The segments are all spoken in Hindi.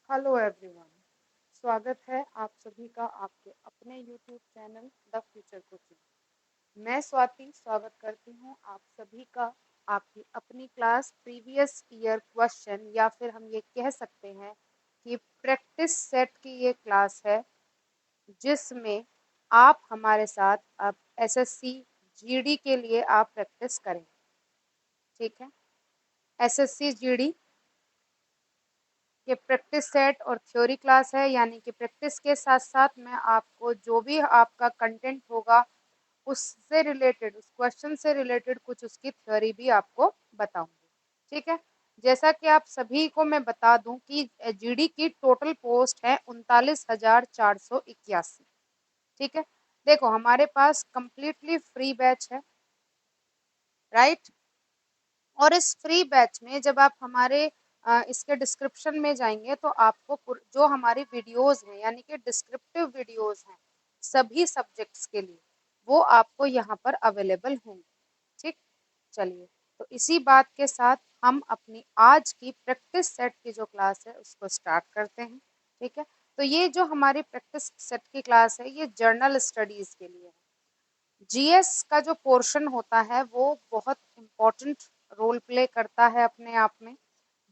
Hello everyone. स्वागत है आप सभी का आपके अपने YouTube channel the future coaching. मैं स्वाति स्वागत करती हूं आप सभी का आपकी अपनी क्लास प्रीवियस ईयर क्वेश्चन या फिर हम ये कह सकते हैं कि प्रैक्टिस सेट की ये क्लास है जिसमें आप हमारे साथ अब एसएससी जीडी के लिए आप प्रैक्टिस करें। ठीक है, एसएससी जीडी ये प्रैक्टिस सेट और थ्योरी क्लास है, यानी कि प्रैक्टिस के साथ साथ मैं आपको जो भी आपका कंटेंट होगा उससे रिलेटेड, उस क्वेश्चन से रिलेटेड कुछ उसकी थ्योरी भी आपको बताऊंगी। ठीक है, जैसा कि आप सभी को मैं बता दूं कि जीडी की टोटल पोस्ट है 39,481। ठीक है, देखो हमारे पास कंप्लीटली फ्री बैच है, राइट। और इस फ्री बैच में जब आप हमारे इसके डिस्क्रिप्शन में जाएंगे तो आपको जो हमारी वीडियोस हैं यानी कि डिस्क्रिप्टिव वीडियोस हैं सभी सब्जेक्ट्स के लिए, वो आपको यहाँ पर अवेलेबल होंगे। ठीक, चलिए तो इसी बात के साथ हम अपनी आज की प्रैक्टिस सेट की जो क्लास है उसको स्टार्ट करते हैं। ठीक है, तो ये जो हमारी प्रैक्टिस सेट की क्लास है ये जर्नल स्टडीज के लिए है। जीएस का जो पोर्शन होता है वो बहुत इम्पोर्टेंट रोल प्ले करता है अपने आप में।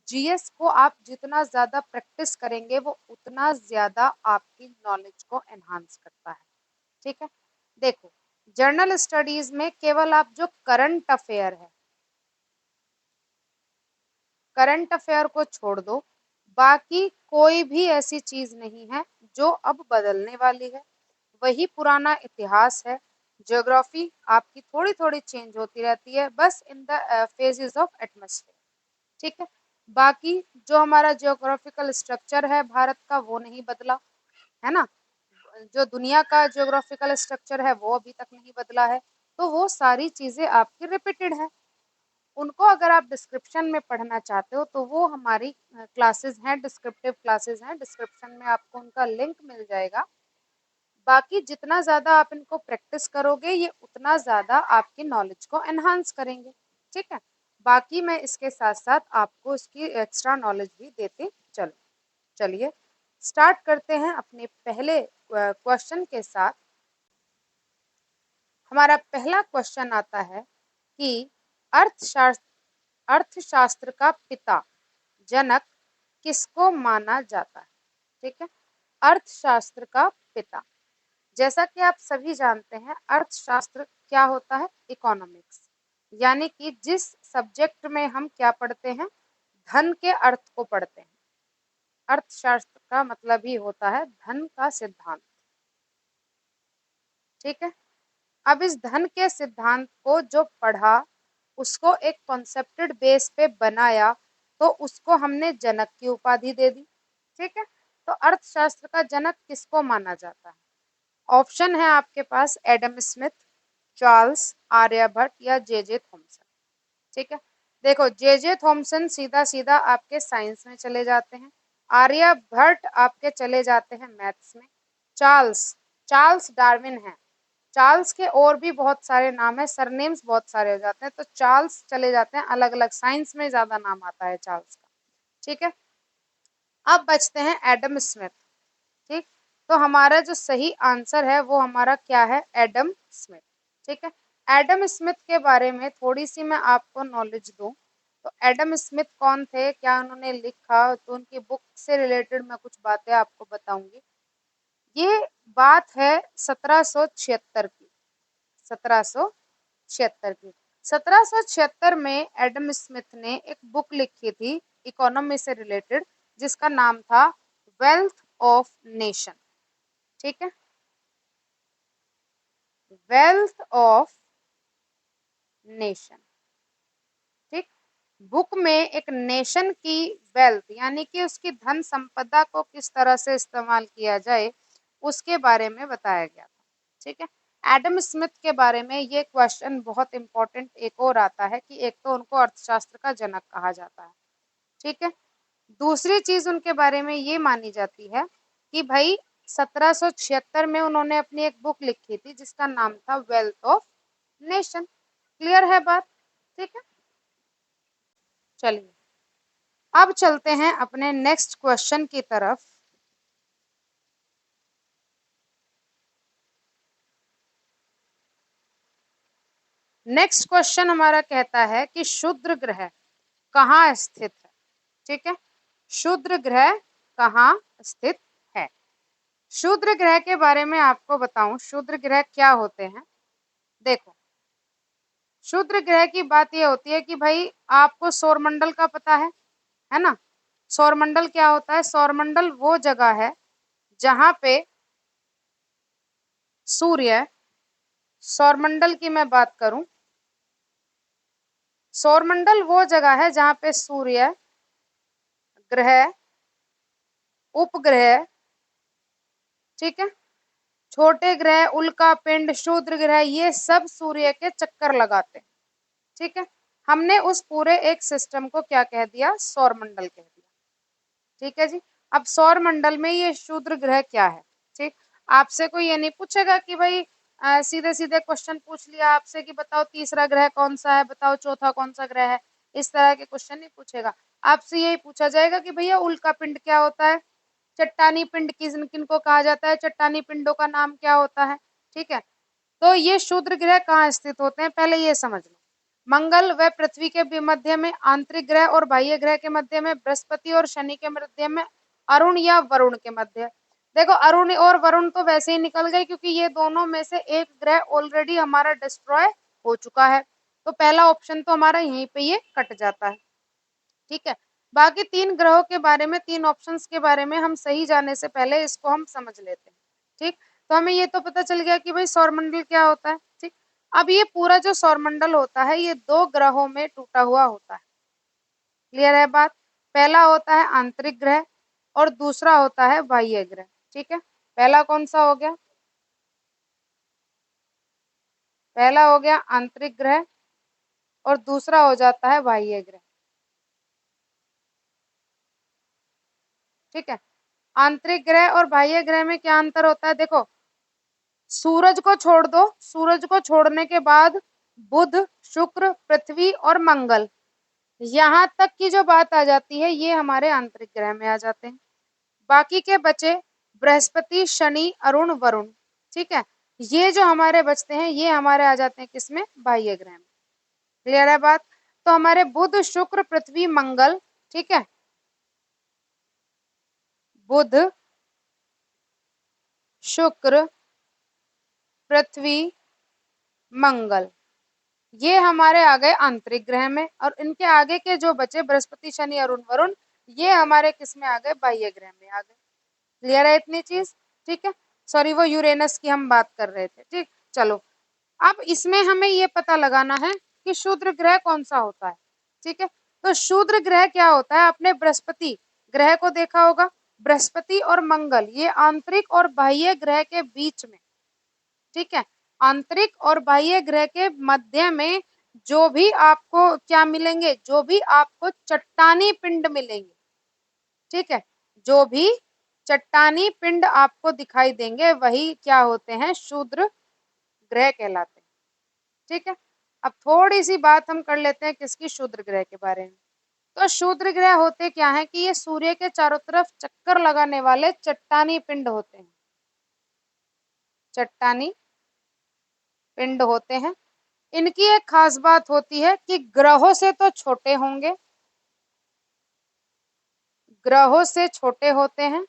जीएस को आप जितना ज्यादा प्रैक्टिस करेंगे वो उतना ज्यादा आपकी नॉलेज को एनहांस करता है। ठीक है, देखो जर्नल स्टडीज में केवल आप जो करंट अफेयर है, करंट अफेयर को छोड़ दो, बाकी कोई भी ऐसी चीज नहीं है जो अब बदलने वाली है। वही पुराना इतिहास है। ज्योग्राफी आपकी थोड़ी थोड़ी चेंज होती रहती है, बस in the phases of atmosphere. ठीक है, बाकी जो हमारा ज्योग्राफिकल स्ट्रक्चर है भारत का वो नहीं बदला है ना। जो दुनिया का ज्योग्राफिकल स्ट्रक्चर है वो अभी तक नहीं बदला है। तो वो सारी चीजें आपकी रिपीटेड है। उनको अगर आप डिस्क्रिप्शन में पढ़ना चाहते हो तो वो हमारी क्लासेस हैं, डिस्क्रिप्टिव क्लासेस हैं, डिस्क्रिप्शन में आपको उनका लिंक मिल जाएगा। बाकी जितना ज्यादा आप इनको प्रैक्टिस करोगे ये उतना ज्यादा आपकी नॉलेज को एनहांस करेंगे। ठीक है, बाकी मैं इसके साथ साथ आपको इसकी एक्स्ट्रा नॉलेज भी देते चलो। चलिए स्टार्ट करते हैं अपने पहले क्वेश्चन के साथ। हमारा पहला क्वेश्चन आता है कि अर्थशास्त्र का पिता जनक किसको माना जाता है। ठीक है, अर्थशास्त्र का पिता, जैसा कि आप सभी जानते हैं अर्थशास्त्र क्या होता है, इकोनॉमिक्स, यानी कि जिस सब्जेक्ट में हम क्या पढ़ते हैं, धन के अर्थ को पढ़ते हैं। अर्थशास्त्र का मतलब ही होता है धन का सिद्धांत। ठीक है, अब इस धन के सिद्धांत को जो पढ़ा उसको एक कॉन्सेप्टेड बेस पे बनाया तो उसको हमने जनक की उपाधि दे दी। ठीक है, तो अर्थशास्त्र का जनक किसको माना जाता है? ऑप्शन है आपके पास एडम स्मिथ, चार्ल्स आर्यभट्ट या जे थॉमसन। ठीक है, देखो जे थॉमसन सीधा सीधा आपके साइंस में चले जाते हैं, आर्यभट्ट आपके चले जाते हैं मैथ्स में, चार्ल्स चार्ल्स डार्विन है। चार्ल्स के और भी बहुत सारे नाम है, सरनेम्स बहुत सारे हो जाते हैं, तो चार्ल्स चले जाते हैं अलग अलग, साइंस में ज्यादा नाम आता है चार्ल्स का। ठीक है, अब बचते हैं एडम स्मिथ। ठीक, तो हमारा जो सही आंसर है वो हमारा क्या है, एडम स्मिथ। ठीक है, एडम स्मिथ के बारे में थोड़ी सी मैं आपको नॉलेज दूं तो एडम स्मिथ कौन थे, क्या उन्होंने लिखा, तो उनकी बुक से रिलेटेड मैं कुछ बातें आपको बताऊंगी। ये बात है 1776 की, 1776 की। 1776 में एडम स्मिथ ने एक बुक लिखी थी इकोनॉमी से रिलेटेड जिसका नाम था वेल्थ ऑफ नेशन। ठीक है, वेल्थ ऑफ नेशन। ठीक, बुक में एक नेशन की वेल्थ यानी कि उसकी धन संपदा को किस तरह से इस्तेमाल किया जाए उसके बारे में बताया गया था। ठीक है, एडम स्मिथ के बारे में ये क्वेश्चन बहुत इंपॉर्टेंट एक और आता है कि एक तो उनको अर्थशास्त्र का जनक कहा जाता है। ठीक है, दूसरी चीज उनके बारे में ये मानी जाती है कि भाई 1776 में उन्होंने अपनी एक बुक लिखी थी जिसका नाम था वेल्थ ऑफ नेशन। क्लियर है बात? ठीक है, चलिए अब चलते हैं अपने नेक्स्ट क्वेश्चन की तरफ। नेक्स्ट क्वेश्चन हमारा कहता है कि क्षुद्र ग्रह कहाँ स्थित है। ठीक है, क्षुद्र ग्रह कहाँ स्थित है। क्षुद्र ग्रह के बारे में आपको बताऊं, क्षुद्र ग्रह क्या होते हैं। देखो, क्षुद्र ग्रह की बात यह होती है कि भाई आपको सौरमंडल का पता है ना। सौरमंडल क्या होता है, सौरमंडल वो जगह है जहां पे सूर्य, सौरमंडल की मैं बात करूं, सौरमंडल वो जगह है जहां पे सूर्य, ग्रह, उपग्रह, ठीक है, छोटे ग्रह, उल्का पिंड, क्षुद्र ग्रह, ये सब सूर्य के चक्कर लगाते हैं। ठीक है, हमने उस पूरे एक सिस्टम को क्या कह दिया, सौरमंडल कह दिया। ठीक है जी। अब सौरमंडल में ये क्षुद्र ग्रह क्या है। ठीक, आपसे कोई ये नहीं पूछेगा कि भाई सीधे सीधे क्वेश्चन पूछ लिया आपसे कि बताओ तीसरा ग्रह कौन सा है, बताओ चौथा कौन सा ग्रह है, इस तरह के क्वेश्चन नहीं पूछेगा। आपसे यही पूछा जाएगा कि भैया उल्का पिंड क्या होता है, चट्टानी पिंड किन किन को कहा जाता है, चट्टानी पिंडों का नाम क्या होता है। ठीक है, तो ये क्षुद्र ग्रह कहाँ स्थित होते हैं, पहले ये समझ लो। मंगल व पृथ्वी के मध्य में, आंतरिक ग्रह और बाह्य ग्रह के मध्य में, बृहस्पति और शनि के मध्य में, अरुण या वरुण के मध्य। देखो, अरुण और वरुण तो वैसे ही निकल गए क्योंकि ये दोनों में से एक ग्रह ऑलरेडी हमारा डिस्ट्रॉय हो चुका है, तो पहला ऑप्शन तो हमारा यहीं पे ये कट जाता है। ठीक है, बाकी तीन ग्रहों के बारे में, तीन ऑप्शंस के बारे में हम सही जाने से पहले इसको हम समझ लेते हैं। ठीक, तो हमें ये तो पता चल गया कि भाई सौरमंडल क्या होता है। ठीक, अब ये पूरा जो सौरमंडल होता है ये दो ग्रहों में टूटा हुआ होता है। क्लियर है बात। पहला होता है आंतरिक ग्रह और दूसरा होता है बाह्य ग्रह। ठीक है, पहला कौन सा हो गया, पहला हो गया आंतरिक ग्रह और दूसरा हो जाता है बाह्य ग्रह। ठीक है, आंतरिक ग्रह और बाह्य ग्रह में क्या अंतर होता है, देखो सूरज को छोड़ दो, सूरज को छोड़ने के बाद बुध, शुक्र, पृथ्वी और मंगल, यहाँ तक की जो बात आ जाती है ये हमारे आंतरिक ग्रह में आ जाते हैं। बाकी के बचे बृहस्पति, शनि, अरुण, वरुण। ठीक है, ये जो हमारे बचते हैं ये हमारे आ जाते हैं किसमें, बाह्य ग्रह में। क्लियर है बात। तो हमारे बुध, शुक्र, पृथ्वी, मंगल, ठीक है, बुध, शुक्र, पृथ्वी, मंगल, ये हमारे आ गए आंतरिक ग्रह में, और इनके आगे के जो बचे बृहस्पति, शनि, अरुण, वरुण, ये हमारे किस में आ गए, बाह्य ग्रह में आ गए। क्लियर है इतनी चीज। ठीक है, सॉरी वो यूरेनस की हम बात कर रहे थे। ठीक, चलो अब इसमें हमें ये पता लगाना है कि क्षुद्र ग्रह कौन सा होता है। ठीक है, तो क्षुद्र ग्रह क्या होता है, आपने बृहस्पति ग्रह को देखा होगा, बृहस्पति और मंगल ये आंतरिक और बाह्य ग्रह के बीच में, ठीक है, आंतरिक और बाह्य ग्रह के मध्य में जो भी आपको क्या मिलेंगे, जो भी आपको चट्टानी पिंड मिलेंगे, ठीक है, जो भी चट्टानी पिंड आपको दिखाई देंगे वही क्या होते हैं, क्षुद्र ग्रह कहलाते हैं। ठीक है, अब थोड़ी सी बात हम कर लेते हैं किसकी, क्षुद्र ग्रह के बारे में। तो क्षुद्र ग्रह होते क्या है कि ये सूर्य के चारों तरफ चक्कर लगाने वाले चट्टानी पिंड होते हैं, चट्टानी पिंड होते हैं। इनकी एक खास बात होती है कि ग्रहों से तो छोटे होंगे, ग्रहों से छोटे होते हैं,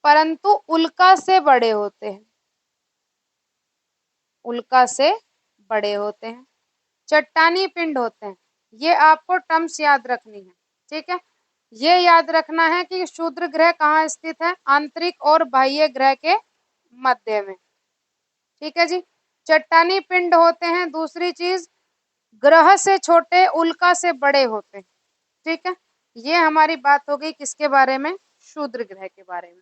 परंतु उल्का से बड़े होते हैं, उल्का से बड़े होते हैं, चट्टानी पिंड होते हैं। ये आपको टर्म्स याद रखनी है। ठीक है, ये याद रखना है कि क्षुद्र ग्रह कहाँ स्थित है, आंतरिक और बाह्य ग्रह के मध्य में। ठीक है जी, चट्टानी पिंड होते हैं, दूसरी चीज ग्रह से छोटे, उल्का से बड़े होते हैं। ठीक है, ये हमारी बात हो गई किसके बारे में, शूद्र ग्रह के बारे में।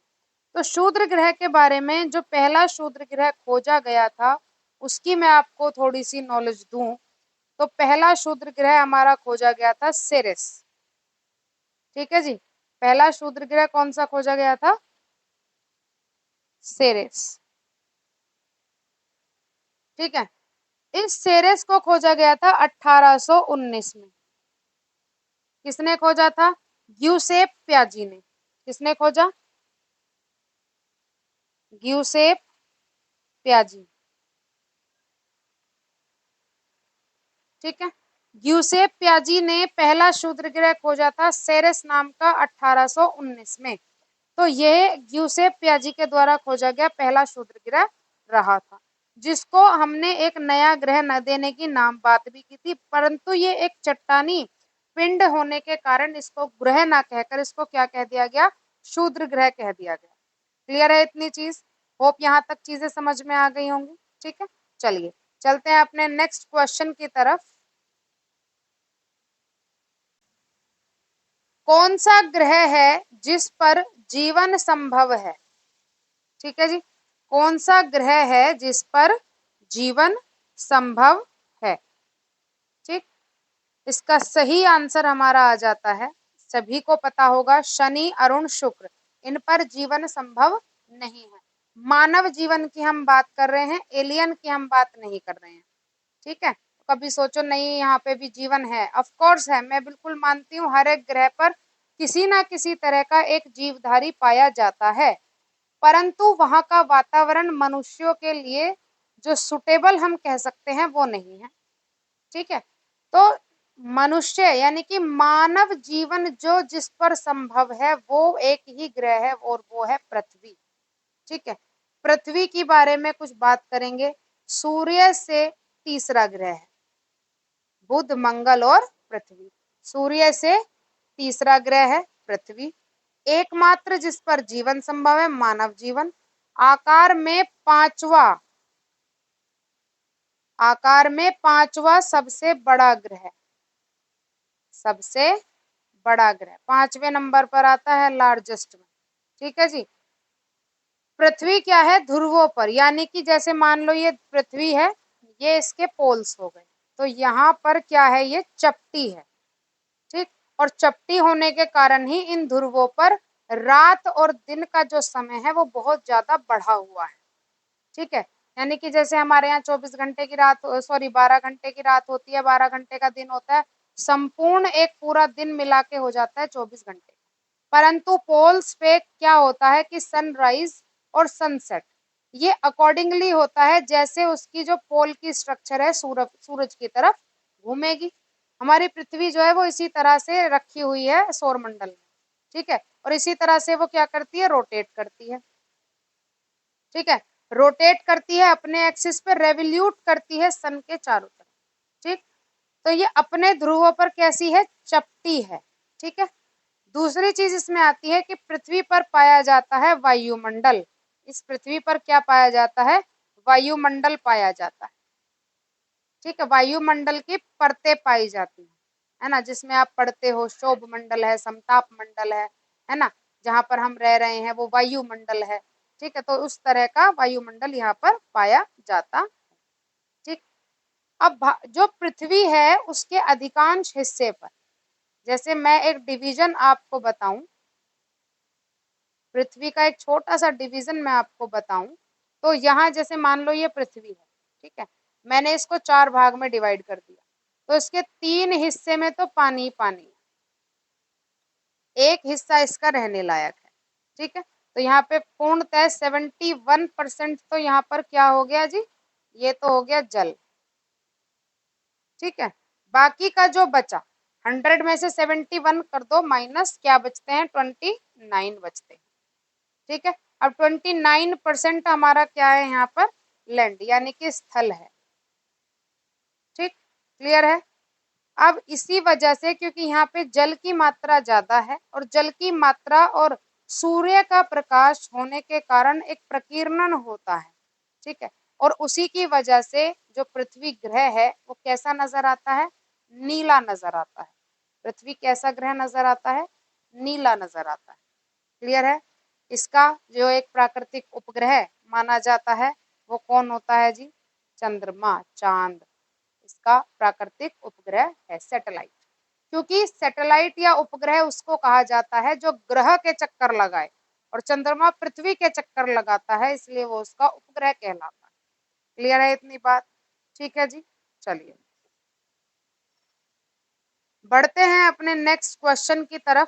तो शूद्र ग्रह के बारे में जो पहला शूद्र ग्रह खोजा गया था उसकी मैं आपको थोड़ी सी नॉलेज दूं, तो पहला शूद्र ग्रह हमारा खोजा गया था सेरेस। ठीक है जी, पहला शूद्र ग्रह कौन सा खोजा गया था, सेरेस। ठीक है, इस सेरेस को खोजा गया था 1819 में। किसने खोजा था, ग्यूसेप प्याजी ने, किसने खोजा? ग्यूसेप प्याजी, ठीक है। ग्यूसेप प्याजी ने पहला क्षुद्र ग्रह खोजा था सेरेस नाम का 1819 में। तो ये ग्यूसेप प्याजी के द्वारा खोजा गया पहला क्षुद्र ग्रह रहा था, जिसको हमने एक नया ग्रह न देने की नाम बात भी की थी, परंतु ये एक चट्टानी पिंड होने के कारण इसको ग्रह ना कहकर इसको क्या कह दिया गया? क्षुद्र ग्रह कह दिया गया। क्लियर है इतनी चीज? होप यहाँ तक चीजें समझ में आ गई होंगी। ठीक है, चलिए चलते हैं अपने नेक्स्ट क्वेश्चन की तरफ। कौन सा ग्रह है जिस पर जीवन संभव है? ठीक है जी, कौन सा ग्रह है जिस पर जीवन संभव है? ठीक, इसका सही आंसर हमारा आ जाता है, सभी को पता होगा, शनि, अरुण, शुक्र, इन पर जीवन संभव नहीं है। मानव जीवन की हम बात कर रहे हैं, एलियन की हम बात नहीं कर रहे हैं। ठीक है, कभी सोचो नहीं यहाँ पे भी जीवन है, ऑफ कोर्स है, मैं बिल्कुल मानती हूँ हर एक ग्रह पर किसी ना किसी तरह का एक जीवधारी पाया जाता है, परंतु वहां का वातावरण मनुष्यों के लिए जो सुटेबल हम कह सकते हैं वो नहीं है। ठीक है, तो मनुष्य यानी कि मानव जीवन जो जिस पर संभव है वो एक ही ग्रह है और वो है पृथ्वी। ठीक है, पृथ्वी के बारे में कुछ बात करेंगे। सूर्य से तीसरा ग्रह है, बुध, मंगल और पृथ्वी। सूर्य से तीसरा ग्रह है पृथ्वी, एकमात्र जिस पर जीवन संभव है मानव जीवन। आकार में पांचवा सबसे बड़ा ग्रह, सबसे बड़ा ग्रह 5वें नंबर पर आता है, लार्जेस्ट में। ठीक है जी, पृथ्वी क्या है? ध्रुवों पर, यानी कि जैसे मान लो ये पृथ्वी है, ये इसके पोल्स हो गए, तो यहाँ पर क्या है? ये चपटी है। ठीक, और चपटी होने के कारण ही इन ध्रुवों पर रात और दिन का जो समय है वो बहुत ज्यादा बढ़ा हुआ है। ठीक है, यानी कि जैसे हमारे यहाँ 24 घंटे की रात, सॉरी 12 घंटे की रात होती है, 12 घंटे का दिन होता है, संपूर्ण एक पूरा दिन मिला के हो जाता है 24 घंटे। परंतु पोल्स पे क्या होता है कि सनराइज और सनसेट ये अकॉर्डिंगली होता है जैसे उसकी जो पोल की स्ट्रक्चर है सूरज की तरफ घूमेगी। हमारी पृथ्वी जो है वो इसी तरह से रखी हुई है सौर मंडल में। ठीक है, और इसी तरह से वो क्या करती है? रोटेट करती है। ठीक है, रोटेट करती है अपने एक्सिस पे, रेवोल्यूट करती है सन के चारों तरफ। ठीक, तो ये अपने ध्रुवों पर कैसी है? चपटी है। ठीक है, दूसरी चीज इसमें आती है कि पृथ्वी पर पाया जाता है वायुमंडल। इस पृथ्वी पर क्या पाया जाता है? वायुमंडल पाया जाता है। ठीक है, वायुमंडल की परतें पाई जाती है ना, जिसमें आप पढ़ते हो शोभ मंडल है, समताप मंडल है ना, जहां पर हम रह रहे हैं वो वायुमंडल है। ठीक है, तो उस तरह का वायुमंडल यहाँ पर पाया जाता। ठीक, अब जो पृथ्वी है उसके अधिकांश हिस्से पर, जैसे मैं एक डिवीजन आपको बताऊं, पृथ्वी का एक छोटा सा डिवीजन मैं आपको बताऊं, तो यहाँ जैसे मान लो ये पृथ्वी है, ठीक है, मैंने इसको 4 भाग में डिवाइड कर दिया, तो इसके 3 हिस्से में तो पानी पानी है, एक हिस्सा इसका रहने लायक है। ठीक है, तो यहाँ पे पूर्णतः 71% तो यहाँ पर क्या हो गया जी? ये तो हो गया जल। ठीक है, बाकी का जो बचा 100 में से 71 कर दो माइनस, क्या बचते हैं? 29 बचते हैं। ठीक है, अब 29% हमारा क्या है यहाँ पर? लैंड, यानी कि स्थल है। ठीक, क्लियर है? अब इसी वजह से, क्योंकि यहाँ पे जल की मात्रा ज्यादा है और जल की मात्रा और सूर्य का प्रकाश होने के कारण एक प्रकीर्णन होता है। ठीक है, और उसी की वजह से जो पृथ्वी ग्रह है वो कैसा नजर आता है? नीला नजर आता है। पृथ्वी कैसा ग्रह नजर आता है? नीला नजर आता है। क्लियर है? इसका जो एक प्राकृतिक उपग्रह माना जाता है वो कौन होता है जी? चंद्रमा, चांद इसका प्राकृतिक उपग्रह है, सैटेलाइट। क्योंकि सैटेलाइट या उपग्रह उसको कहा जाता है जो ग्रह के चक्कर लगाए, और चंद्रमा पृथ्वी के चक्कर लगाता है, इसलिए वो उसका उपग्रह कहलाता है। क्लियर है इतनी बात? ठीक है जी, चलिए बढ़ते हैं अपने नेक्स्ट क्वेश्चन की तरफ।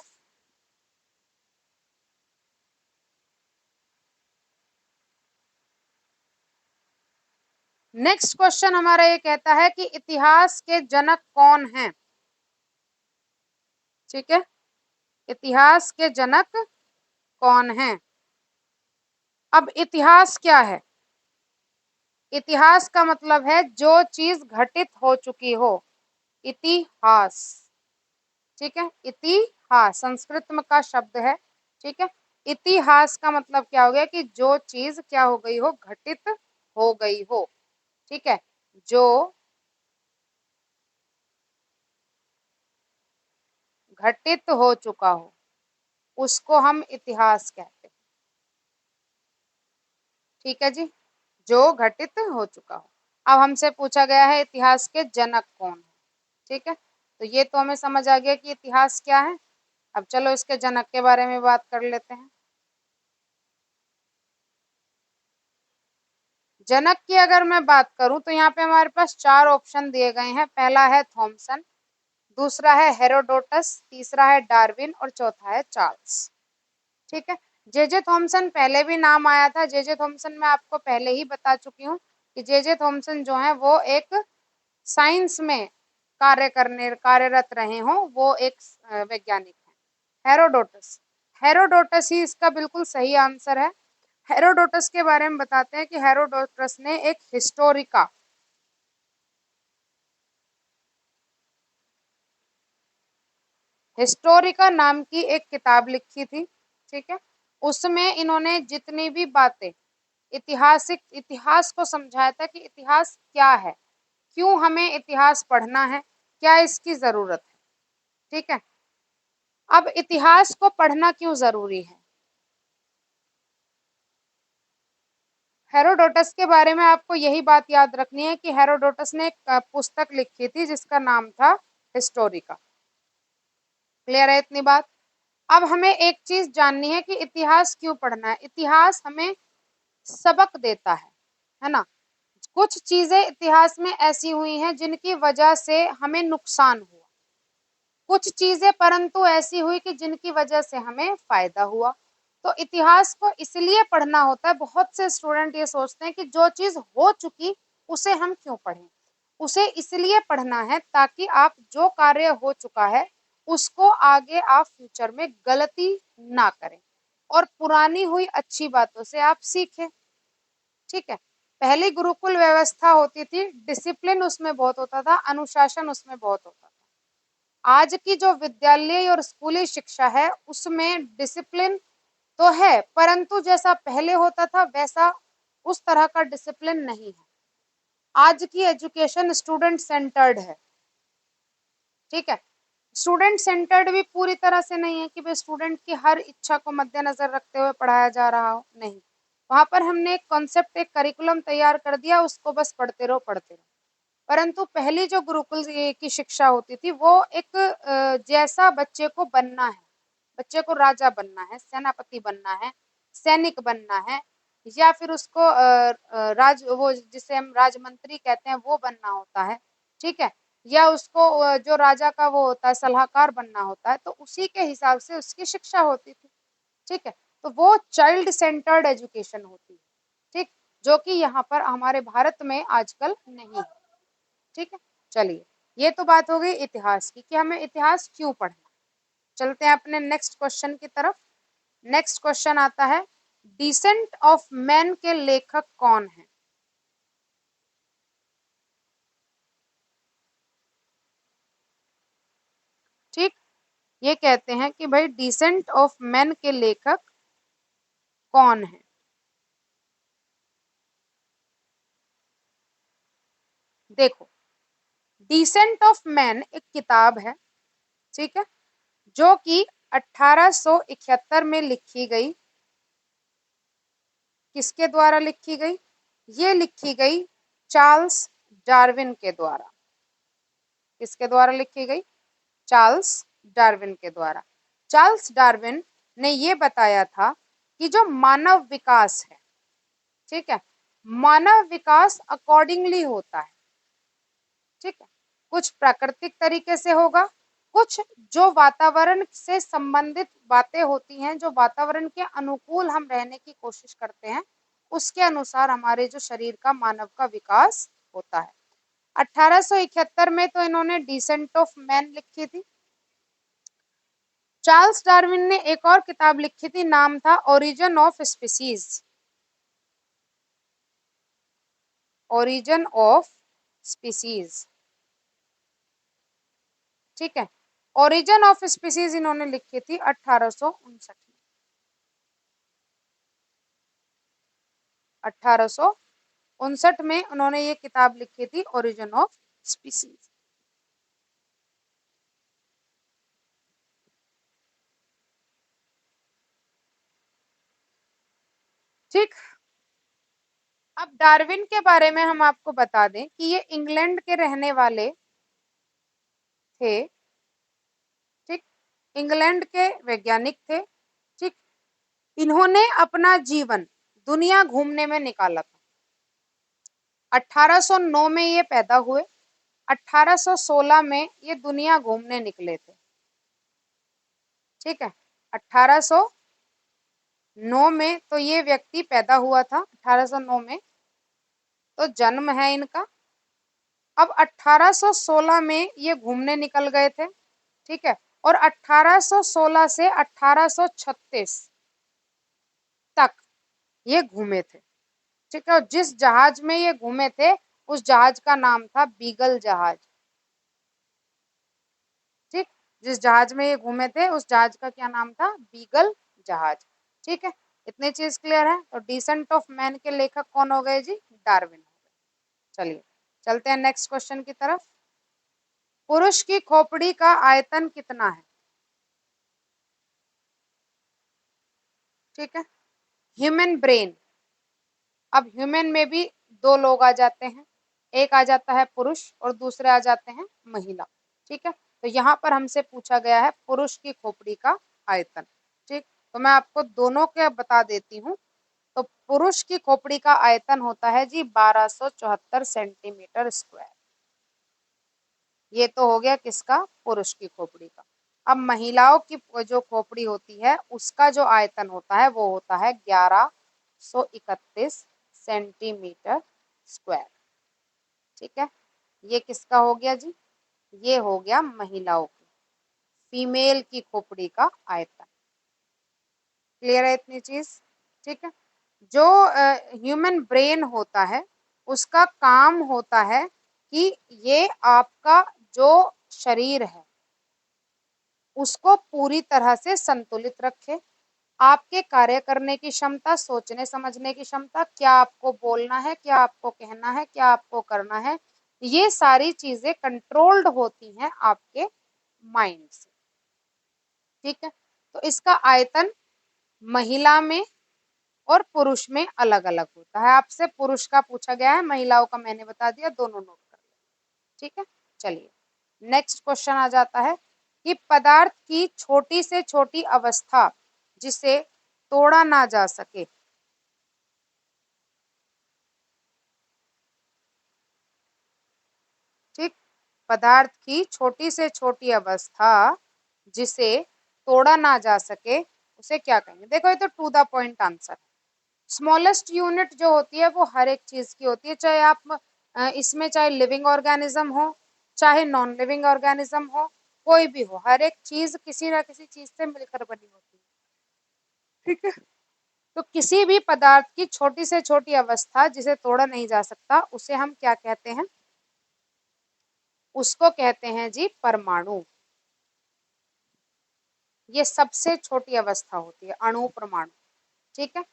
नेक्स्ट क्वेश्चन हमारा ये कहता है कि इतिहास के जनक कौन हैं। ठीक है, इतिहास के जनक कौन हैं। अब इतिहास क्या है? इतिहास का मतलब है जो चीज घटित हो चुकी हो, इतिहास। ठीक है, इतिहास संस्कृत में का शब्द है। ठीक है, इतिहास का मतलब क्या हो गया कि जो चीज क्या हो गई हो, घटित हो गई हो। ठीक है, जो घटित हो चुका हो उसको हम इतिहास कहते हैं। ठीक है जी, जो घटित हो चुका हो। अब हमसे पूछा गया है इतिहास के जनक कौन है। ठीक है, तो ये तो हमें समझ आ गया कि इतिहास क्या है। अब चलो इसके जनक के बारे में बात कर लेते हैं। जनक की अगर मैं बात करूं तो यहाँ पे हमारे पास चार ऑप्शन दिए गए हैं। पहला है थॉमसन, दूसरा है हेरोडोटस, तीसरा है डार्विन और चौथा है चार्ल्स। ठीक है, जे थॉमसन पहले भी नाम आया था। जे थॉमसन मैं आपको पहले ही बता चुकी हूँ कि जे थॉमसन जो है वो एक साइंस में कार्यरत रहे हों, वो एक वैज्ञानिक है। हेरोडोटस, हेरोडोटस ही इसका बिल्कुल सही आंसर है। हेरोडोटस के बारे में बताते हैं कि हेरोडोटस ने एक हिस्टोरिका नाम की एक किताब लिखी थी। ठीक है, उसमें इन्होंने जितनी भी बातें इतिहास को समझाया था कि इतिहास क्या है, क्यों हमें इतिहास पढ़ना है, क्या इसकी जरूरत है। ठीक है, अब इतिहास को पढ़ना क्यों जरूरी है। हेरोडोटस के बारे में आपको यही बात याद रखनी है कि हेरोडोटस ने एक पुस्तक लिखी थी जिसका नाम था हिस्टोरिका। क्लियर है इतनी बात। अब हमें एक चीज जाननी है कि इतिहास क्यों पढ़ना है। इतिहास हमें सबक देता है ना। कुछ चीजें इतिहास में ऐसी हुई हैं जिनकी वजह से हमें नुकसान हुआ, कुछ चीजें परंतु ऐसी हुई कि जिनकी वजह से हमें फायदा हुआ। तो इतिहास को इसलिए पढ़ना होता है। बहुत से स्टूडेंट ये सोचते हैं कि जो चीज हो चुकी उसे हम क्यों पढ़ें। उसे इसलिए पढ़ना है ताकि आप जो कार्य हो चुका है उसको आगे आप फ्यूचर में गलती ना करें और पुरानी हुई अच्छी बातों से आप सीखें। ठीक है, पहले गुरुकुल व्यवस्था होती थी, डिसिप्लिन उसमें बहुत होता था, अनुशासन उसमें बहुत होता था। आज की जो विद्यालय और स्कूली शिक्षा है उसमें डिसिप्लिन तो है परंतु जैसा पहले होता था वैसा उस तरह का डिसिप्लिन नहीं है। आज की एजुकेशन स्टूडेंट सेंटर्ड है। ठीक है, स्टूडेंट सेंटर्ड भी पूरी तरह से नहीं है कि भाई स्टूडेंट की हर इच्छा को मद्देनजर रखते हुए पढ़ाया जा रहा हो, नहीं। वहां पर हमने एक कॉन्सेप्ट, एक करिकुलम तैयार कर दिया, उसको बस पढ़ते रहो। परंतु पहली जो गुरुकुल की शिक्षा होती थी वो एक जैसा बच्चे को बनना है, बच्चे को राजा बनना है, सेनापति बनना है, सैनिक बनना है, या फिर उसको राज वो जिसे हम राजमंत्री कहते हैं वो बनना होता है। ठीक है, या उसको जो राजा का वो होता है सलाहकार बनना होता है, तो उसी के हिसाब से उसकी शिक्षा होती थी। ठीक है, तो वो चाइल्ड सेंटर्ड एजुकेशन होती है। ठीक, जो कि यहाँ पर हमारे भारत में आजकल नहीं है। ठीक है, चलिए ये तो बात हो गई इतिहास की कि हमें इतिहास क्यों पढ़ना। चलते हैं अपने नेक्स्ट क्वेश्चन की तरफ। नेक्स्ट क्वेश्चन आता है, डिसेंट ऑफ मैन के लेखक कौन है। ठीक, ये कहते हैं कि भाई डिसेंट ऑफ मैन के लेखक कौन है। देखो, डिसेंट ऑफ मैन एक किताब है। ठीक है, जो कि 1871 में लिखी गई। किसके द्वारा लिखी गई? ये लिखी गई चार्ल्स डार्विन के द्वारा। किसके द्वारा लिखी गई? चार्ल्स डार्विन के द्वारा। चार्ल्स डार्विन ने ये बताया था कि जो मानव विकास है, ठीक है, मानव विकास अकॉर्डिंगली होता है। ठीक है, कुछ प्राकृतिक तरीके से होगा, कुछ जो वातावरण से संबंधित बातें होती हैं, जो वातावरण के अनुकूल हम रहने की कोशिश करते हैं, उसके अनुसार हमारे जो शरीर का मानव का विकास होता है। 1871 में तो इन्होंने डिसेंट ऑफ मैन लिखी थी। चार्ल्स डार्विन ने एक और किताब लिखी थी, नाम था origin of species. Origin of species, ठीक है। ओरिजिन ऑफ स्पीसीज इन्होंने लिखी थी 1859 में। 1859 में उन्होंने ये किताब लिखी थी ओरिजिन ऑफ स्पीसीज। ठीक। अब डार्विन के बारे में हम आपको बता दें कि ये इंग्लैंड के रहने वाले थे। ठीक। इंग्लैंड के वैज्ञानिक थे। ठीक। इन्होंने अपना जीवन दुनिया घूमने में निकाला था। 1809 में ये पैदा हुए, 1816 में ये दुनिया घूमने निकले थे। ठीक है। 1809 में तो ये व्यक्ति पैदा हुआ था, 1809 में तो जन्म है इनका। अब 1816 में ये घूमने निकल गए थे। ठीक है। और 1816 से 1836 तक ये घूमे थे। ठीक है। और जिस जहाज में ये घूमे थे उस जहाज का नाम था बीगल जहाज। ठीक। जिस जहाज में ये घूमे थे उस जहाज का क्या नाम था? बीगल जहाज। ठीक है। इतनी चीज क्लियर है। तो डिसेंट ऑफ मैन के लेखक कौन हो गए जी? डार्विन हो गए। चलिए चलते हैं नेक्स्ट क्वेश्चन की तरफ। पुरुष की खोपड़ी का आयतन कितना है? ठीक है। ह्यूमन ब्रेन, अब ह्यूमन में भी दो लोग आ जाते हैं, एक आ जाता है पुरुष और दूसरे आ जाते हैं महिला। ठीक है। तो यहाँ पर हमसे पूछा गया है पुरुष की खोपड़ी का आयतन। ठीक। तो मैं आपको दोनों के बता देती हूँ। तो पुरुष की खोपड़ी का आयतन होता है जी 1274 सेंटीमीटर स्क्वायर। ये तो हो गया किसका? पुरुष की खोपड़ी का। अब महिलाओं की जो खोपड़ी होती है उसका जो आयतन होता है वो होता है 1131 सेंटीमीटर स्क्वायर। ठीक है। ये किसका हो गया जी? ये हो गया महिलाओं की, फीमेल की खोपड़ी का आयतन। क्लियर है इतनी चीज? ठीक है। जो ह्यूमन ब्रेन होता है उसका काम होता है कि ये आपका जो शरीर है उसको पूरी तरह से संतुलित रखे। आपके कार्य करने की क्षमता, सोचने समझने की क्षमता, क्या आपको बोलना है, क्या आपको कहना है, क्या आपको करना है, ये सारी चीजें कंट्रोल्ड होती हैं आपके माइंड से। ठीक है। तो इसका आयतन महिला में और पुरुष में अलग अलग होता है। आपसे पुरुष का पूछा गया है, महिलाओं का मैंने बता दिया, दोनों नोट कर लें। ठीक है। चलिए नेक्स्ट क्वेश्चन आ जाता है कि पदार्थ की छोटी से छोटी अवस्था जिसे तोड़ा ना जा सके। ठीक। पदार्थ की छोटी से छोटी अवस्था जिसे तोड़ा ना जा सके उसे क्या कहेंगे? देखो ये तो टू द पॉइंट आंसर है। स्मॉलेस्ट यूनिट जो होती है वो हर एक चीज की होती है, चाहे आप इसमें चाहे लिविंग ऑर्गेनिज्म हो चाहे नॉन लिविंग ऑर्गेनिज्म हो, कोई भी हो, हर एक चीज किसी ना किसी चीज से मिलकर बनी होती है। ठीक है। तो किसी भी पदार्थ की छोटी से छोटी अवस्था जिसे तोड़ा नहीं जा सकता उसे हम क्या कहते हैं? उसको कहते हैं जी परमाणु। ये सबसे छोटी अवस्था होती है अणु, परमाणु। ठीक है।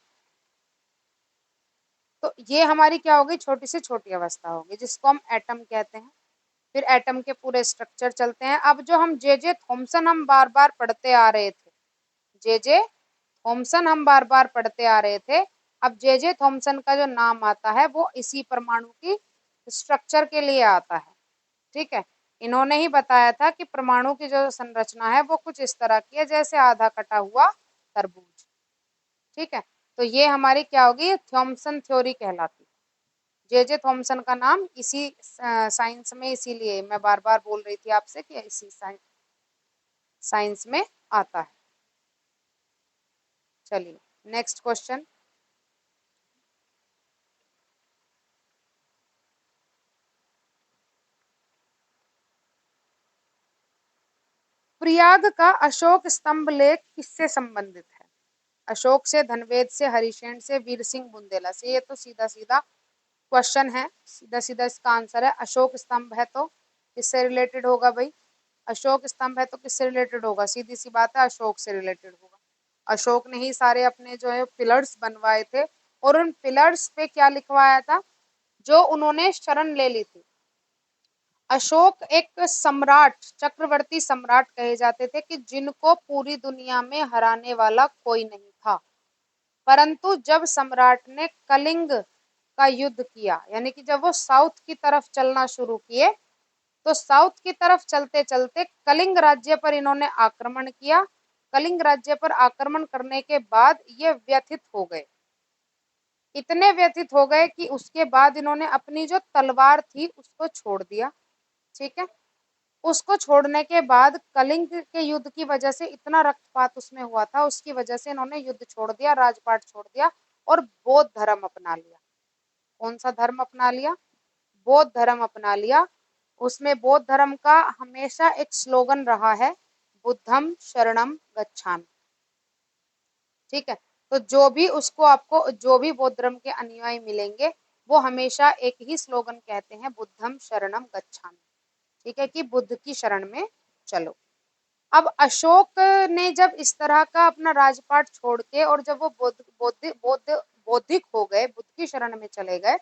तो ये हमारी क्या होगी? छोटी से छोटी अवस्था होगी जिसको हम एटम कहते हैं। फिर एटम के पूरे स्ट्रक्चर चलते हैं। अब जो हम जे थॉमसन हम बार बार पढ़ते आ रहे थे, जे थॉमसन हम बार बार पढ़ते आ रहे थे, अब जे थॉमसन का जो नाम आता है वो इसी परमाणु की स्ट्रक्चर के लिए आता है। ठीक है। इन्होंने ही बताया था कि परमाणु की जो संरचना है वो कुछ इस तरह की है जैसे आधा कटा हुआ तरबूज। ठीक है। तो ये हमारी क्या होगी? थॉमसन थ्योरी कहलाती है। जे थॉमसन का नाम इसी साइंस में, इसीलिए मैं बार बार बोल रही थी आपसे कि इसी साइंस में आता है। चलिए नेक्स्ट क्वेश्चन। प्रयाग का अशोक स्तंभ लेख किससे संबंधित है? अशोक से, धनवेद से, हरिशेन से, वीर सिंह बुंदेला से। ये तो सीधा सीधा क्वेश्चन है, सीधा सीधा इसका आंसर है अशोक स्तंभ है तो किससे रिलेटेड होगा भाई? अशोक स्तंभ है तो किससे रिलेटेड होगा? सीधी सी बात है, अशोक से रिलेटेड होगा। अशोक ने ही सारे अपने जो है पिलर्स बनवाए थे, और उन पिलर्स पे क्या लिखवाया था? जो उन्होंने शरण ले ली थी। अशोक एक सम्राट, चक्रवर्ती सम्राट कहे जाते थे कि जिनको पूरी दुनिया में हराने वाला कोई नहीं था। परंतु जब सम्राट ने कलिंग का युद्ध किया, यानी कि जब वो साउथ की तरफ चलना शुरू किए, तो साउथ की तरफ चलते चलते कलिंग राज्य पर इन्होंने आक्रमण किया। कलिंग राज्य पर आक्रमण करने के बाद ये व्यथित हो गए, इतने व्यथित हो गए कि उसके बाद इन्होंने अपनी जो तलवार थी उसको छोड़ दिया। ठीक है, उसको छोड़ने के बाद कलिंग के युद्ध की वजह से इतना रक्तपात उसमें हुआ था, उसकी वजह से इन्होंने युद्ध छोड़ दिया, राजपाट छोड़ दिया और बौद्ध धर्म अपना लिया। कौन सा धर्म अपना लिया? बौद्ध धर्म अपना लिया। उसमें बौद्ध धर्म का हमेशा एक स्लोगन रहा है, बुद्धम शरणम गच्छामि। ठीक है, तो जो भी उसको आपको जो भी बौद्ध धर्म के अनुयायी मिलेंगे वो हमेशा एक ही स्लोगन कहते हैं, बुद्धम शरणम गच्छामि। ठीक है, कि बुद्ध की शरण में चलो। अब अशोक ने जब इस तरह का अपना राजपाट छोड़ के और जब वो बौद्धिक हो गए, बुद्ध की शरण में चले गए,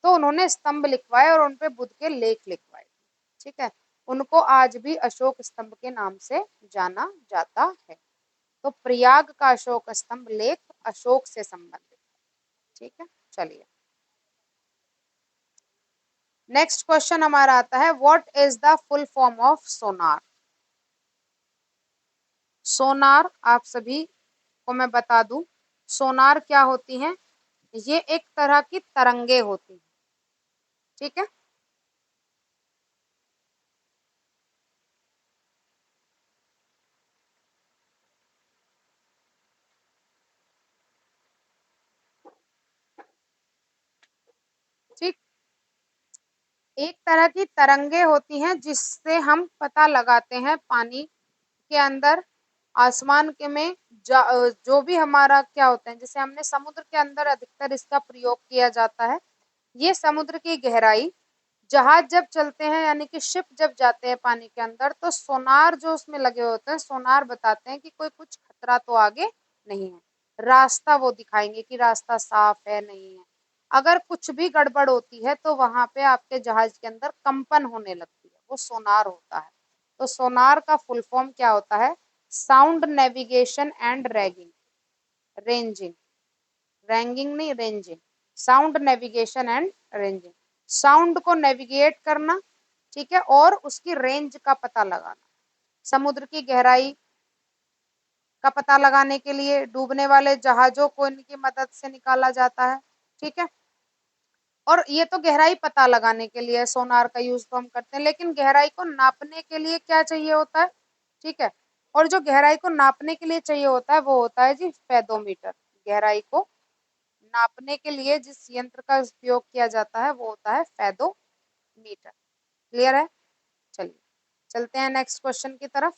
तो उन्होंने स्तंभ लिखवाए और उनपे बुद्ध के लेख लिखवाए। ठीक है, उनको आज भी अशोक स्तंभ के नाम से जाना जाता है। तो प्रयाग का अशोक स्तंभ लेख अशोक से संबंधित। ठीक है, चलिए नेक्स्ट क्वेश्चन हमारा आता है, what is the full form of sonar? Sonar आप सभी को मैं बता दूं, सोनार क्या होती है? ये एक तरह की तरंगे होती हैं। ठीक है, ठीक, एक तरह की तरंगे होती हैं जिससे हम पता लगाते हैं पानी के अंदर, आसमान के में जो भी हमारा क्या होता है, जैसे हमने समुद्र के अंदर अधिकतर इसका प्रयोग किया जाता है। ये समुद्र की गहराई, जहाज जब चलते हैं यानी कि शिप जब जाते हैं पानी के अंदर, तो सोनार जो उसमें लगे होते हैं, सोनार बताते हैं कि कोई कुछ खतरा तो आगे नहीं है, रास्ता वो दिखाएंगे कि रास्ता साफ है नहीं है। अगर कुछ भी गड़बड़ होती है तो वहां पे आपके जहाज के अंदर कंपन होने लगती है, वो सोनार होता है। तो सोनार का फुल फॉर्म क्या होता है? Sound navigation and ragging, ranging, ragging नहीं ranging, sound navigation and ranging, sound को नेविगेट करना, ठीक है, और उसकी रेंज का पता लगाना। समुद्र की गहराई का पता लगाने के लिए डूबने वाले जहाजों को इनकी मदद से निकाला जाता है। ठीक है, और ये तो गहराई पता लगाने के लिए सोनार का यूज तो हम करते हैं, लेकिन गहराई को नापने के लिए क्या चाहिए होता है? ठीक है, और जो गहराई को नापने के लिए चाहिए होता है वो होता है जी फेदोमीटर। गहराई को नापने के लिए जिस यंत्र का उपयोग किया जाता है वो होता है फेदोमीटर। क्लियर है? चलिए चलते हैं नेक्स्ट क्वेश्चन की तरफ।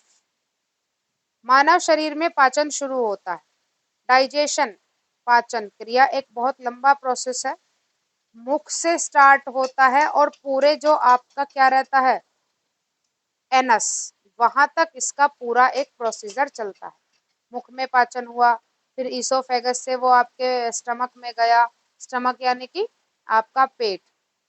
मानव शरीर में पाचन शुरू होता है, डाइजेशन, पाचन क्रिया एक बहुत लंबा प्रोसेस है, मुख से स्टार्ट होता है और पूरे जो आपका क्या रहता है, एनस, वहां तक इसका पूरा एक प्रोसीजर चलता है। मुख में पाचन हुआ, फिर ईसोफेगस से वो आपके स्टमक में गया, स्टमक यानी कि आपका पेट।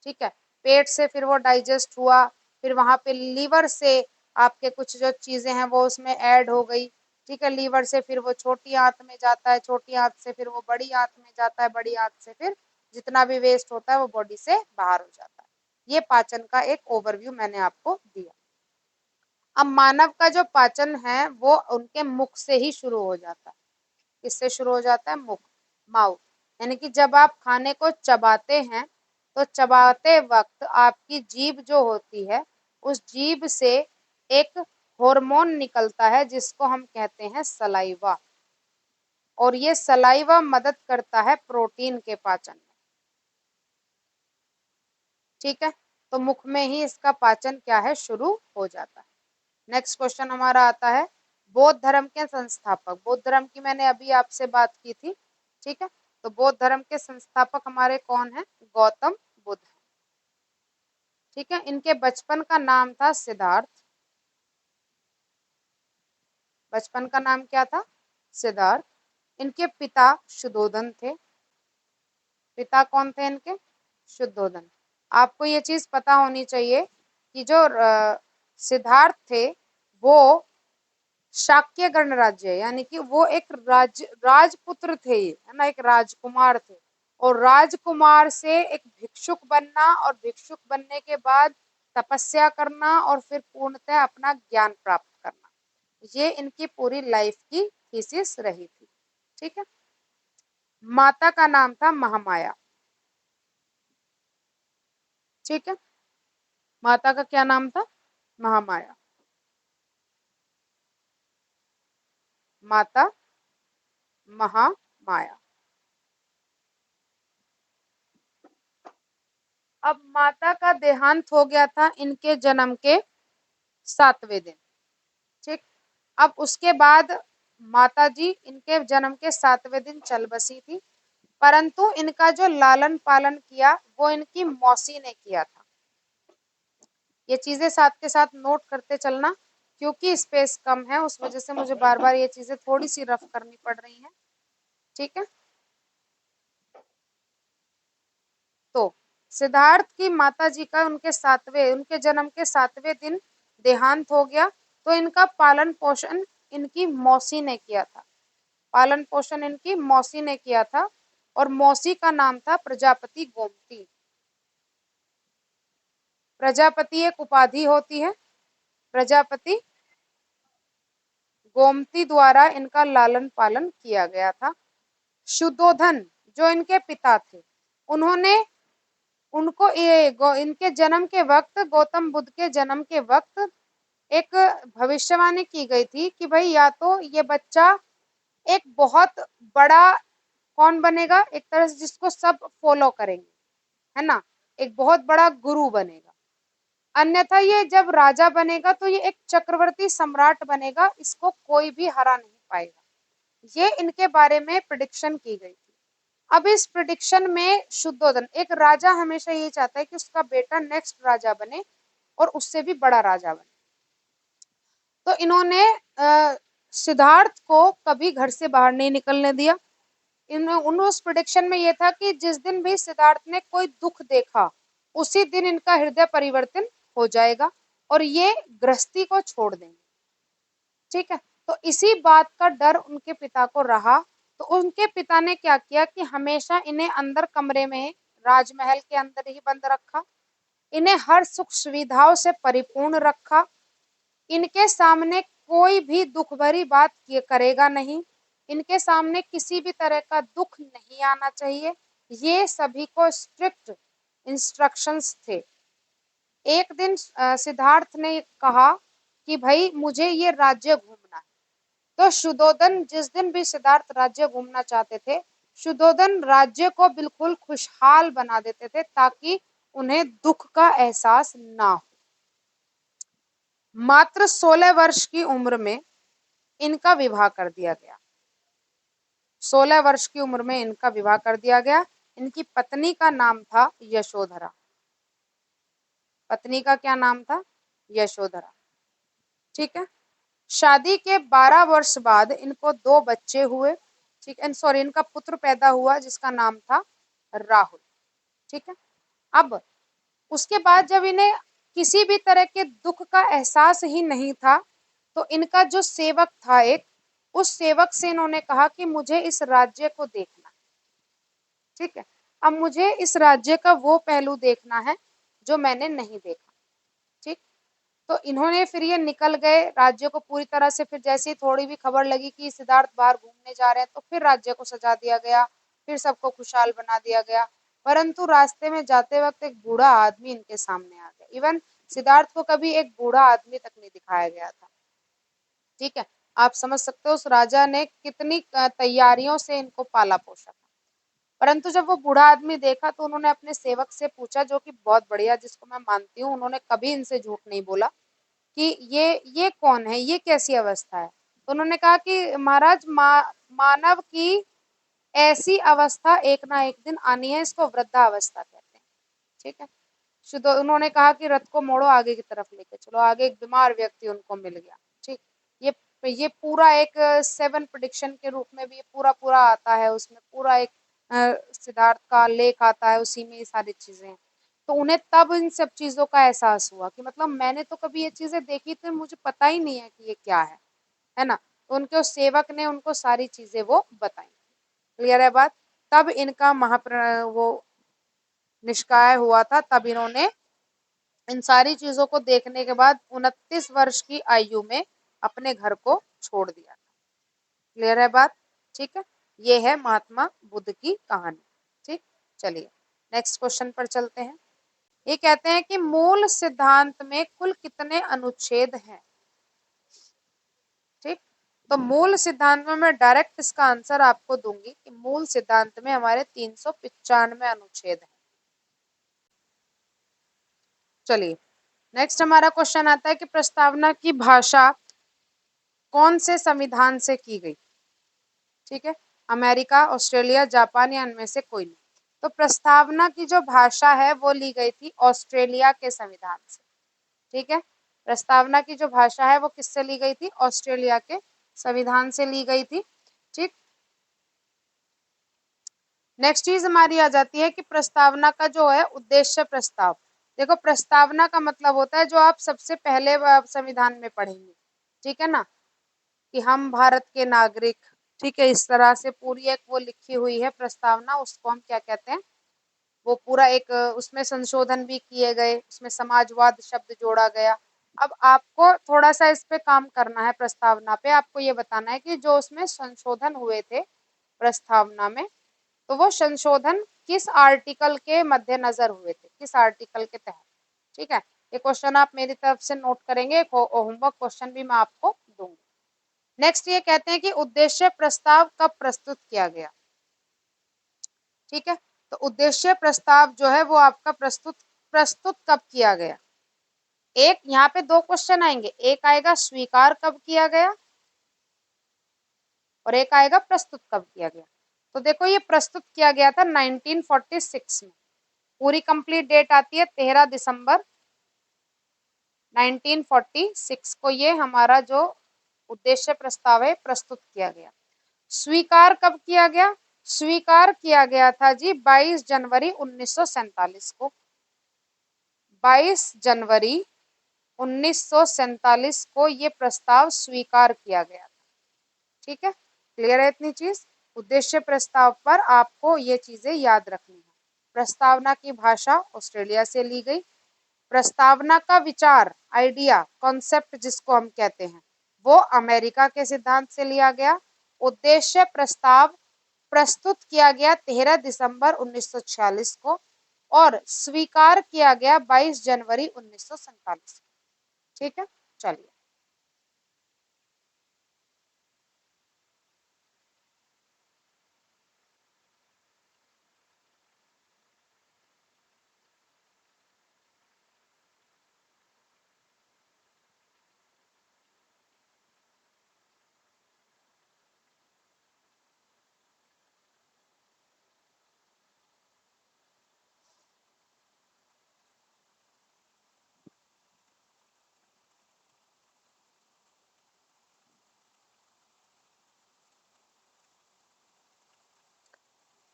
ठीक है, पेट से फिर वो डाइजेस्ट हुआ, फिर वहां पे लीवर से आपके कुछ जो चीजें हैं वो उसमें ऐड हो गई। ठीक है, लीवर से फिर वो छोटी आंत में जाता है, छोटी आंत से फिर वो बड़ी आंत में जाता है, बड़ी आंत से फिर जितना भी वेस्ट होता है वो बॉडी से बाहर हो जाता है। ये पाचन का एक ओवरव्यू मैंने आपको दिया। अब मानव का जो पाचन है वो उनके मुख से ही शुरू हो जाता है। किससे शुरू हो जाता है? मुख, माउथ। यानी कि जब आप खाने को चबाते हैं तो चबाते वक्त आपकी जीभ जो होती है उस जीभ से एक हार्मोन निकलता है जिसको हम कहते हैं सलाइवा, और ये सलाइवा मदद करता है प्रोटीन के पाचन में। ठीक है, तो मुख में ही इसका पाचन क्या है, शुरू हो जाता है। नेक्स्ट क्वेश्चन हमारा आता है बौद्ध धर्म के संस्थापक। बौद्ध धर्म की मैंने अभी आपसे बात की थी, ठीक है। तो बौद्ध धर्म के संस्थापक हमारे कौन है? गौतम बुद्ध, ठीक है। इनके बचपन का नाम था सिद्धार्थ। बचपन का नाम क्या था? सिद्धार्थ। इनके पिता शुद्धोधन थे। पिता कौन थे इनके? शुद्धोधन। आपको ये चीज पता होनी चाहिए कि जो सिद्धार्थ थे वो शाक्य गणराज्य, यानी कि वो एक राजपुत्र थे, है ना, एक राजकुमार थे। और राजकुमार से एक भिक्षुक बनना और भिक्षुक बनने के बाद तपस्या करना और फिर पूर्णतः अपना ज्ञान प्राप्त करना, ये इनकी पूरी लाइफ की थीसिस रही थी, ठीक है। माता का नाम था महामाया, ठीक है। माता का क्या नाम था? महामाया। माता महामाया। अब माता का देहांत हो गया था इनके जन्म के 7वें दिन, ठीक। अब उसके बाद माता जी इनके जन्म के 7वें दिन चल बसी थी, परंतु इनका जो लालन पालन किया वो इनकी मौसी ने किया था। ये चीजें साथ के साथ नोट करते चलना, क्योंकि स्पेस कम है उस वजह से मुझे बार बार ये चीजें थोड़ी सी रफ करनी पड़ रही हैं, ठीक है। तो सिद्धार्थ की माता जी का उनके जन्म के 7वें दिन देहांत हो गया, तो इनका पालन पोषण इनकी मौसी ने किया था। पालन पोषण इनकी मौसी ने किया था, और मौसी का नाम था प्रजापति गोमती। प्रजापति एक उपाधि होती है, प्रजापति गोमती द्वारा इनका लालन पालन किया गया था। शुद्धोधन जो इनके पिता थे, उन्होंने उनको इनके जन्म के वक्त, गौतम बुद्ध के जन्म के वक्त एक भविष्यवाणी की गई थी कि भाई या तो ये बच्चा एक बहुत बड़ा कौन बनेगा, एक तरह से जिसको सब फॉलो करेंगे, है ना, एक बहुत बड़ा गुरु बनेगा। अन्यथा ये जब राजा बनेगा तो ये एक चक्रवर्ती सम्राट बनेगा, इसको कोई भी हरा नहीं पाएगा। ये इनके बारे में प्रिडिक्शन की गई थी। अब इस प्रिडिक्शन में शुद्धोधन, एक राजा हमेशा यही चाहता है कि उसका बेटा नेक्स्ट राजा बने और उससे भी बड़ा राजा बने। तो इन्होंने सिद्धार्थ को कभी घर से बाहर नहीं निकलने दिया। उस प्रिडिक्शन में यह था कि जिस दिन भी सिद्धार्थ ने कोई दुख देखा उसी दिन इनका हृदय परिवर्तन हो जाएगा और ये गृहस्थी को छोड़ देंगे, ठीक है। तो इसी बात का डर उनके पिता को रहा, तो उनके पिता ने क्या किया कि हमेशा इन्हें अंदर कमरे में, राजमहल के अंदर ही बंद रखा, इन्हें हर सुख सुविधाओं से परिपूर्ण रखा, इनके सामने कोई भी दुख भरी बात करेगा नहीं, इनके सामने किसी भी तरह का दुख नहीं आना चाहिए, ये सभी को स्ट्रिक्ट इंस्ट्रक्शंस थे। एक दिन सिद्धार्थ ने कहा कि भाई मुझे ये राज्य घूमना है। तो शुद्धोधन जिस दिन भी सिद्धार्थ राज्य घूमना चाहते थे, शुद्धोधन राज्य को बिल्कुल खुशहाल बना देते थे ताकि उन्हें दुख का एहसास ना हो। मात्र 16 वर्ष की उम्र में इनका विवाह कर दिया गया। 16 वर्ष की उम्र में इनका विवाह कर दिया गया। इनकी पत्नी का नाम था यशोधरा। पत्नी का क्या नाम था? यशोधरा, ठीक है। शादी के 12 वर्ष बाद इनको 2 बच्चे हुए, ठीक है, सॉरी, इनका पुत्र पैदा हुआ जिसका नाम था राहुल, ठीक है। अब उसके बाद जब इन्हें किसी भी तरह के दुख का एहसास ही नहीं था, तो इनका जो सेवक था एक, उस सेवक से इन्होंने कहा कि मुझे इस राज्य को देखना, ठीक है। अब मुझे इस राज्य का वो पहलू देखना है जो मैंने नहीं देखा, ठीक। तो इन्होंने फिर ये निकल गए राज्य को पूरी तरह से, फिर जैसे ही थोड़ी भी खबर लगी कि सिद्धार्थ बाहर घूमने जा रहे हैं तो फिर राज्य को सजा दिया गया, फिर सबको खुशहाल बना दिया गया। परंतु रास्ते में जाते वक्त एक बूढ़ा आदमी इनके सामने आ गया। इवन सिद्धार्थ को कभी एक बूढ़ा आदमी तक नहीं दिखाया गया था, ठीक है। आप समझ सकते हो उस राजा ने कितनी तैयारियों से इनको पाला पोसा था। परंतु जब वो बूढ़ा आदमी देखा तो उन्होंने अपने सेवक से पूछा, जो कि बहुत बढ़िया, जिसको मैं मानती हूँ, उन्होंने कभी इनसे झूठ नहीं बोला, कि ये कौन है, ये कैसी अवस्था है। तो उन्होंने कहा कि महाराज मानव की ऐसी अवस्था एक ना एक दिन आनी है, इसको वृद्धावस्था कहते हैं। ठीक है। शुद्ध उन्होंने कहा कि रथ को मोड़ो, आगे की तरफ लेके चलो। आगे एक बीमार व्यक्ति उनको मिल गया। ठीक। ये ये पूरा एक 7 प्रेडिक्शन के रूप में भी ये पूरा पूरा आता है, उसमें पूरा एक सिद्धार्थ का लेख आता है, उसी में ये सारी चीजें हैं। तो उन्हें तब इन सब चीजों का एहसास हुआ कि मतलब मैंने तो कभी ये चीजें देखी थी, मुझे पता ही नहीं है कि ये क्या है ना। तो उनके उस सेवक ने उनको सारी चीजें वो बताई। क्लियर है बात। तब इनका वो निष्काय हुआ था, तब इन्होंने इन सारी चीजों को देखने के बाद 29 वर्ष की आयु में अपने घर को छोड़ दिया। क्लियर है बात। ठीक है। ये है महात्मा बुद्ध की कहानी। ठीक। चलिए नेक्स्ट क्वेश्चन पर चलते हैं। ये कहते हैं कि मूल सिद्धांत में कुल कितने अनुच्छेद हैं। ठीक। तो मूल सिद्धांत में मैं डायरेक्ट इसका आंसर आपको दूंगी कि मूल सिद्धांत में हमारे 395 अनुच्छेद हैं। चलिए नेक्स्ट हमारा क्वेश्चन आता है कि प्रस्तावना की भाषा कौन से संविधान से की गई। ठीक है। अमेरिका, ऑस्ट्रेलिया, जापान या इनमें से कोई नहीं। तो प्रस्तावना की जो भाषा है वो ली गई थी ऑस्ट्रेलिया के संविधान से। ठीक है। प्रस्तावना की जो भाषा है वो किससे ली गई थी, ऑस्ट्रेलिया के संविधान से ली गई थी। ठीक। नेक्स्ट चीज हमारी आ जाती है कि प्रस्तावना का जो है उद्देश्य प्रस्ताव। देखो प्रस्तावना का मतलब होता है जो आप सबसे पहले संविधान में पढ़ेंगे। ठीक है ना, कि हम भारत के नागरिक। ठीक है। इस तरह से पूरी एक वो लिखी हुई है प्रस्तावना, उसको हम क्या कहते हैं, वो पूरा एक उसमें संशोधन भी किए गए, उसमें समाजवाद शब्द जोड़ा गया। अब आपको थोड़ा सा इस पे काम करना है, प्रस्तावना पे आपको ये बताना है कि जो उसमें संशोधन हुए थे प्रस्तावना में, तो वो संशोधन किस आर्टिकल के मद्देनजर हुए थे, किस आर्टिकल के तहत। ठीक है। ये क्वेश्चन आप मेरी तरफ से नोट करेंगे, होमवर्क क्वेश्चन भी मैं आपको दूंगी। नेक्स्ट ये कहते हैं कि उद्देश्य प्रस्ताव कब प्रस्तुत किया गया। ठीक है। तो उद्देश्य प्रस्ताव जो है वो आपका प्रस्तुत प्रस्तुत कब किया गया। एक यहाँ पे दो क्वेश्चन आएंगे, एक आएगा स्वीकार कब किया गया और एक आएगा प्रस्तुत कब किया गया। तो देखो ये प्रस्तुत किया गया था 1946 में। पूरी कंप्लीट डेट आती है 13 दिसंबर 1946 को ये हमारा जो उद्देश्य प्रस्ताव है प्रस्तुत किया गया। स्वीकार कब किया गया, स्वीकार किया गया था जी 22 जनवरी 1947 को। 22 जनवरी 1947 को ये प्रस्ताव स्वीकार किया गया था। ठीक है। क्लियर है इतनी चीज। उद्देश्य प्रस्ताव पर आपको ये चीजें याद रखनी है। प्रस्तावना की भाषा ऑस्ट्रेलिया से ली गई। प्रस्तावना का विचार, आइडिया, कॉन्सेप्ट जिसको हम कहते हैं, वो अमेरिका के सिद्धांत से लिया गया। उद्देश्य प्रस्ताव प्रस्तुत किया गया 13 दिसंबर 1946 को और स्वीकार किया गया 22 जनवरी 1947 को। ठीक है। चलिए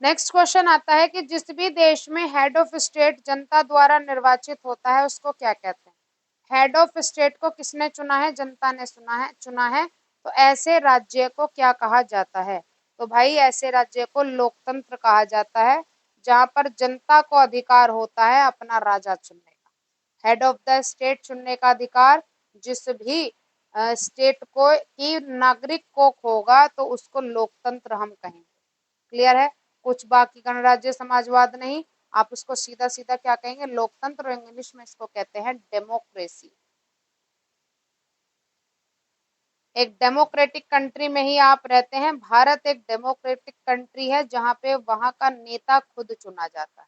नेक्स्ट क्वेश्चन आता है कि जिस भी देश में हेड ऑफ स्टेट जनता द्वारा निर्वाचित होता है उसको क्या कहते हैं। हेड ऑफ स्टेट को किसने चुना है, जनता ने चुना है। तो ऐसे राज्य को क्या कहा जाता है, तो भाई ऐसे राज्य को लोकतंत्र कहा जाता है, जहां पर जनता को अधिकार होता है अपना राजा चुनने का। हेड ऑफ द स्टेट चुनने का अधिकार जिस भी स्टेट को की नागरिक को होगा तो उसको लोकतंत्र हम कहेंगे। क्लियर है। कुछ बाकी गणराज्य समाजवाद नहीं, आप उसको सीधा सीधा क्या कहेंगे, लोकतंत्र। इंग्लिश में इसको कहते हैं डेमोक्रेसी। एक डेमोक्रेटिक कंट्री में ही आप रहते हैं। भारत एक डेमोक्रेटिक कंट्री है जहां पे वहां का नेता खुद चुना जाता है।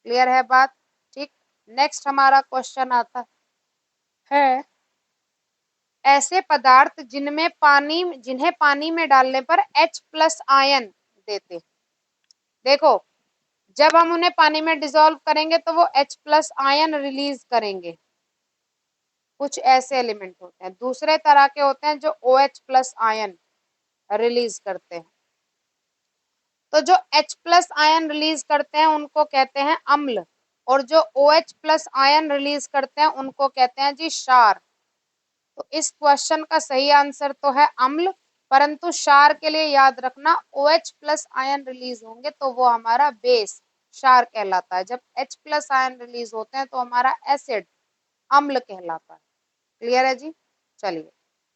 क्लियर है बात। ठीक। नेक्स्ट हमारा क्वेश्चन आता है ऐसे पदार्थ जिन्हें पानी में डालने पर H+ आयन देते हैं। देखो, जब हम उन्हें पानी में डिसॉल्व करेंगे तो वो H+ आयन रिलीज करेंगे। कुछ ऐसे एलिमेंट होते हैं। दूसरे तरह के होते हैं जो OH+ आयन रिलीज करते हैं। तो जो H+ आयन रिलीज करते हैं उनको कहते हैं अम्ल, और जो OH+ आयन रिलीज करते हैं उनको कहते हैं जी क्षार। तो इस क्वेश्चन का सही आंसर तो है अम्ल, परंतु क्षार के लिए याद रखना OH+ आयन रिलीज होंगे तो वो हमारा बेस क्षार कहलाता है। जब H+ आयन रिलीज होते हैं तो हमारा एसिड अम्ल कहलाता है। क्लियर है जी? चलिए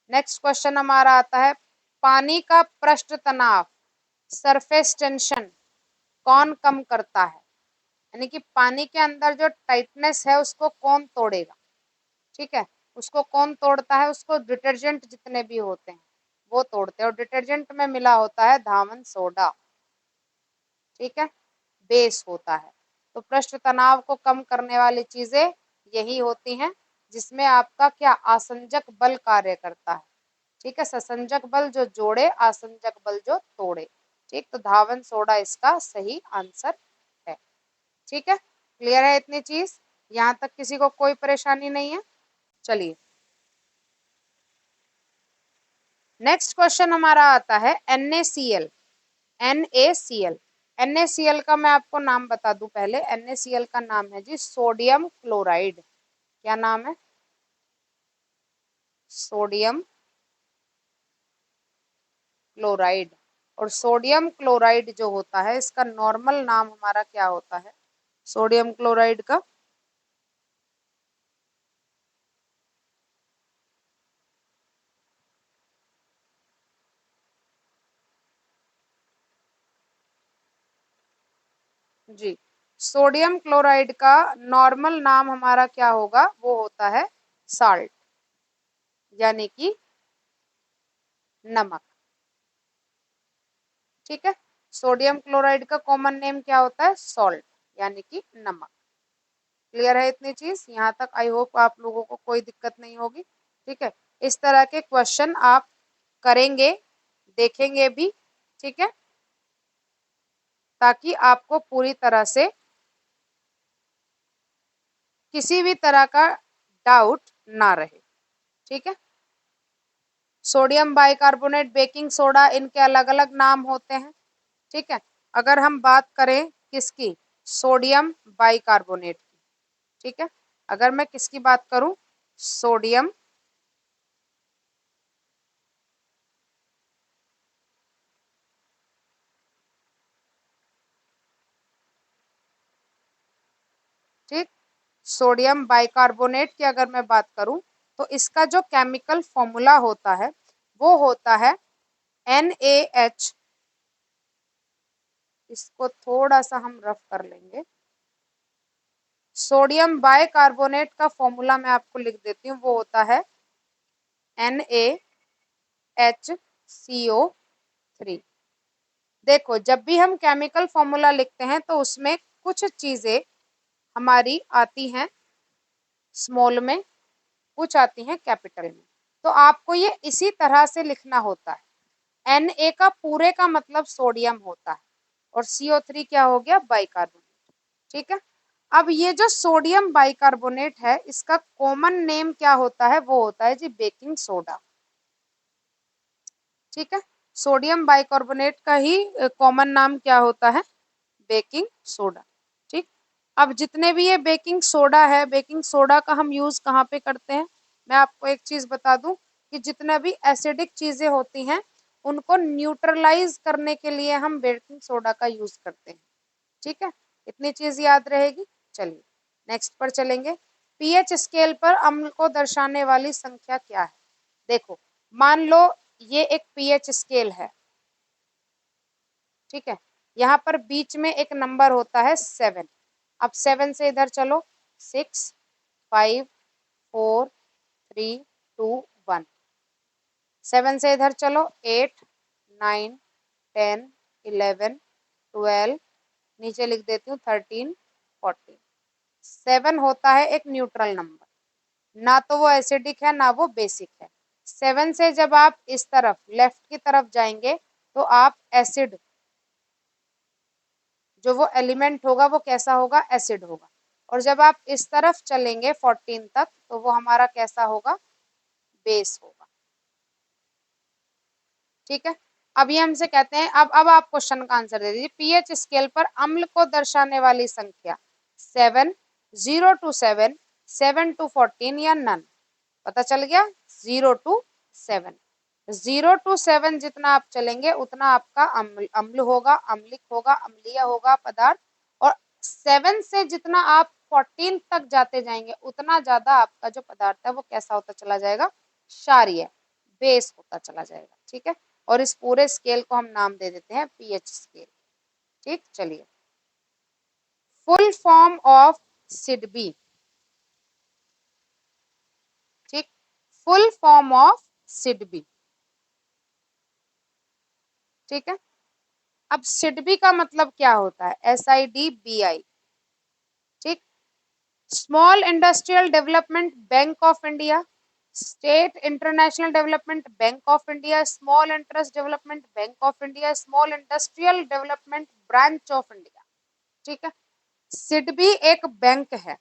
नेक्स्ट क्वेश्चन हमारा आता है, पानी का पृष्ठ तनाव सरफेस टेंशन कौन कम करता है? यानी कि पानी के अंदर जो टाइटनेस है उसको कौन तोड़ेगा? ठीक है, उसको कौन तोड़ता है? उसको डिटर्जेंट जितने भी होते हैं वो तोड़ते हैं, और डिटर्जेंट में मिला होता है धावन सोडा। ठीक है, बेस होता है। तो पृष्ठ तनाव को कम करने वाली चीजें यही होती हैं, जिसमें आपका क्या आसंजक बल कार्य करता है। ठीक है, ससंजक बल जो जोड़े, आसंजक बल जो तोड़े। ठीक, तो धावन सोडा इसका सही आंसर है। ठीक है, क्लियर है इतनी चीज? यहाँ तक किसी को कोई परेशानी नहीं है? चलिए नेक्स्ट क्वेश्चन हमारा आता है NaCl। NaCl, NaCl का मैं आपको नाम बता दूं पहले। NaCl का नाम है जी सोडियम क्लोराइड। क्या नाम है? Sodium chloride. और सोडियम क्लोराइड जो होता है इसका नॉर्मल नाम हमारा क्या होता है सोडियम क्लोराइड का? जी, सोडियम क्लोराइड का नॉर्मल नाम हमारा क्या होगा? वो होता है साल्ट, यानी कि नमक। ठीक है, सोडियम क्लोराइड का कॉमन नेम क्या होता है? सॉल्ट, यानी कि नमक। क्लियर है इतनी चीज? यहाँ तक आई होप आप लोगों को कोई दिक्कत नहीं होगी। ठीक है, इस तरह के क्वेश्चन आप करेंगे, देखेंगे भी। ठीक है, ताकि आपको पूरी तरह से किसी भी तरह का डाउट ना रहे। ठीक है, सोडियम बाइकार्बोनेट, बेकिंग सोडा, इनके अलग अलग नाम होते हैं। ठीक है, अगर हम बात करें किसकी? सोडियम बाइकार्बोनेट की। ठीक है, अगर मैं किसकी बात करूं? सोडियम ठीक, सोडियम बाइकार्बोनेट की अगर मैं बात करूं तो इसका जो केमिकल फॉर्मूला होता है वो होता है NaH। इसको थोड़ा सा हम रफ कर लेंगे। सोडियम बाइकार्बोनेट का फॉर्मूला मैं आपको लिख देती हूँ, वो होता है NaHCO3। देखो, जब भी हम केमिकल फॉर्मूला लिखते हैं तो उसमें कुछ चीजें हमारी आती हैं स्मॉल में, कुछ आती हैं कैपिटल में। तो आपको ये इसी तरह से लिखना होता है। Na का पूरे का मतलब सोडियम होता है, और CO3 क्या हो गया? बाइकार्बोनेट। ठीक है, अब ये जो सोडियम बाइकार्बोनेट है इसका कॉमन नेम क्या होता है? वो होता है जी बेकिंग सोडा। ठीक है, सोडियम बाइकार्बोनेट का ही कॉमन नाम क्या होता है? Baking soda. ठीक, अब जितने भी ये बेकिंग सोडा है, बेकिंग सोडा का हम यूज कहाँ पे करते हैं? मैं आपको एक चीज बता दूं कि जितना भी एसिडिक चीजें होती हैं उनको न्यूट्रलाइज करने के लिए हम बेकिंग सोडा का यूज करते हैं। ठीक है, इतनी चीज याद रहेगी। चलिए नेक्स्ट पर चलेंगे। पीएच स्केल पर अम्ल को दर्शाने वाली संख्या क्या है? देखो, मान लो ये एक पीएच स्केल है। ठीक है, यहाँ पर बीच में एक नंबर होता है 7। अब 7 से इधर चलो, 6 5 4 3 2 1। 7 से इधर चलो, 8 9 10 11 12, नीचे लिख देती हूँ 13 14। 7 होता है एक न्यूट्रल नंबर, ना तो वो एसिडिक है ना वो बेसिक है। 7 से जब आप इस तरफ लेफ्ट की तरफ जाएंगे तो आप एसिड, जो वो एलिमेंट होगा वो कैसा होगा, एसिड होगा। और जब आप इस तरफ चलेंगे 14 तक तो वो हमारा कैसा होगा, बेस होगा। ठीक है, अब ये हमसे कहते हैं, अब आप क्वेश्चन का आंसर दे दीजिए। पीएच स्केल पर अम्ल को दर्शाने वाली संख्या 7, 0 to 7, 7 to 14 या नन। पता चल गया, 0 to 7। 0 to 7 जितना आप चलेंगे उतना आपका अम्ल अम्ल होगा, अम्लिक होगा, अम्लीय होगा पदार्थ। और 7 से जितना आप 14 तक जाते जाएंगे उतना ज्यादा आपका जो पदार्थ है वो कैसा होता चला जाएगा, क्षारीय, बेस होता चला जाएगा। ठीक है, और इस पूरे स्केल को हम नाम दे देते हैं पीएच स्केल। ठीक, चलिए, फुल फॉर्म ऑफ सिडबी। ठीक, फुल फॉर्म ऑफ सिडबी। ठीक है, अब सिडबी का मतलब क्या होता है, SIDBI। ठीक, small industrial development bank of India, state international development bank of India, small interest development bank of India, small industrial development branch of India. ठीक है, सिडबी एक बैंक है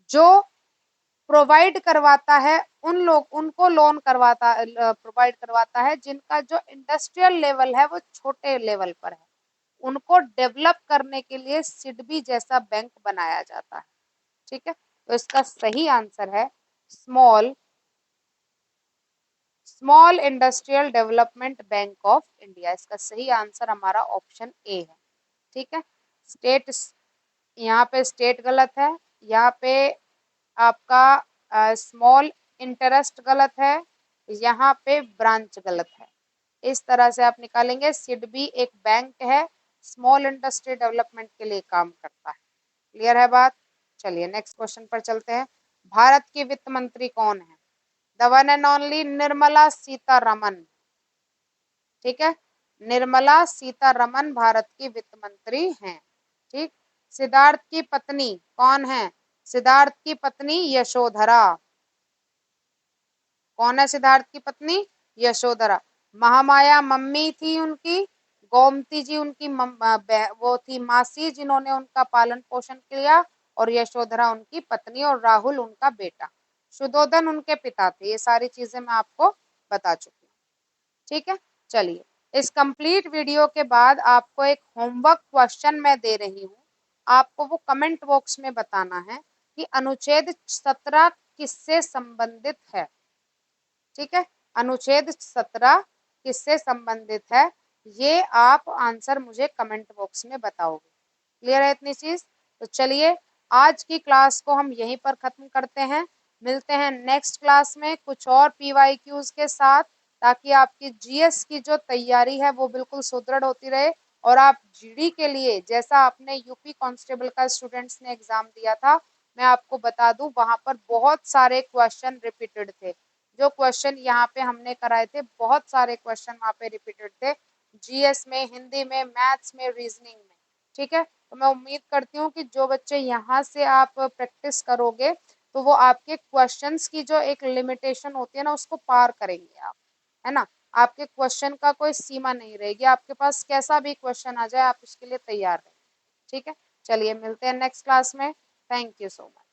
जो प्रोवाइड करवाता है उनको लोन करवाता, प्रोवाइड करवाता है जिनका जो इंडस्ट्रियल लेवल है वो छोटे लेवल पर है, उनको डेवलप करने के लिए सिडबी जैसा बैंक बनाया जाता है। ठीक है, तो इसका सही आंसर है small small industrial development bank of India. इसका सही आंसर हमारा ऑप्शन ए है। ठीक है, स्टेट, यहाँ पे स्टेट गलत है, यहाँ पे आपका स्मॉल इंटरेस्ट गलत है, यहाँ पे ब्रांच गलत है। इस तरह से आप निकालेंगे। सिडबी एक बैंक है, स्मॉल इंडस्ट्री डेवलपमेंट के लिए काम करता है। क्लियर है बात। चलिए नेक्स्ट क्वेश्चन पर चलते हैं। भारत की वित्त मंत्री कौन है? The one and only Nirmala Sitharaman. ठीक है, निर्मला सीतारमन भारत की वित्त मंत्री हैं। ठीक, सिद्धार्थ की पत्नी कौन है? सिद्धार्थ की पत्नी यशोधरा। कौन है सिद्धार्थ की पत्नी? यशोधरा। महामाया मम्मी थी उनकी, गोमती जी उनकी वो थी मासी जिन्होंने उनका पालन पोषण किया, और यशोधरा उनकी पत्नी, और राहुल उनका बेटा, शुद्धोधन उनके पिता थे। ये सारी चीजें मैं आपको बता चुकी हूँ। ठीक है, चलिए, इस कंप्लीट वीडियो के बाद आपको एक होमवर्क क्वेश्चन मैं दे रही हूँ। आपको वो कमेंट बॉक्स में बताना है कि अनुच्छेद 17 किससे संबंधित है। ठीक है, अनुच्छेद 17 किससे संबंधित है, ये आप आंसर मुझे कमेंट बॉक्स में बताओगे। क्लियर है इतनी चीज? तो चलिए, आज की क्लास को हम यहीं पर खत्म करते हैं। मिलते हैं नेक्स्ट क्लास में कुछ और PYQs के साथ, ताकि आपकी GS की जो तैयारी है वो बिल्कुल सुदृढ़ होती रहे, और आप GD के लिए, जैसा आपने यूपी कांस्टेबल का स्टूडेंट्स ने एग्जाम दिया था, मैं आपको बता दूं वहां पर बहुत सारे क्वेश्चन रिपीटेड थे। जो क्वेश्चन यहाँ पे हमने कराए थे, बहुत सारे क्वेश्चन वहाँ पे रिपीटेड थे, GS में, हिंदी में, मैथ्स में, रीजनिंग में। ठीक है, तो मैं उम्मीद करती हूँ कि जो बच्चे यहाँ से आप प्रैक्टिस करोगे तो वो आपके क्वेश्चंस की जो एक लिमिटेशन होती है ना उसको पार करेंगे आप, है ना। आपके क्वेश्चन का कोई सीमा नहीं रहेगी, आपके पास कैसा भी क्वेश्चन आ जाए आप उसके लिए तैयार रहें। ठीक है, चलिए मिलते हैं नेक्स्ट क्लास में। Thank you so much.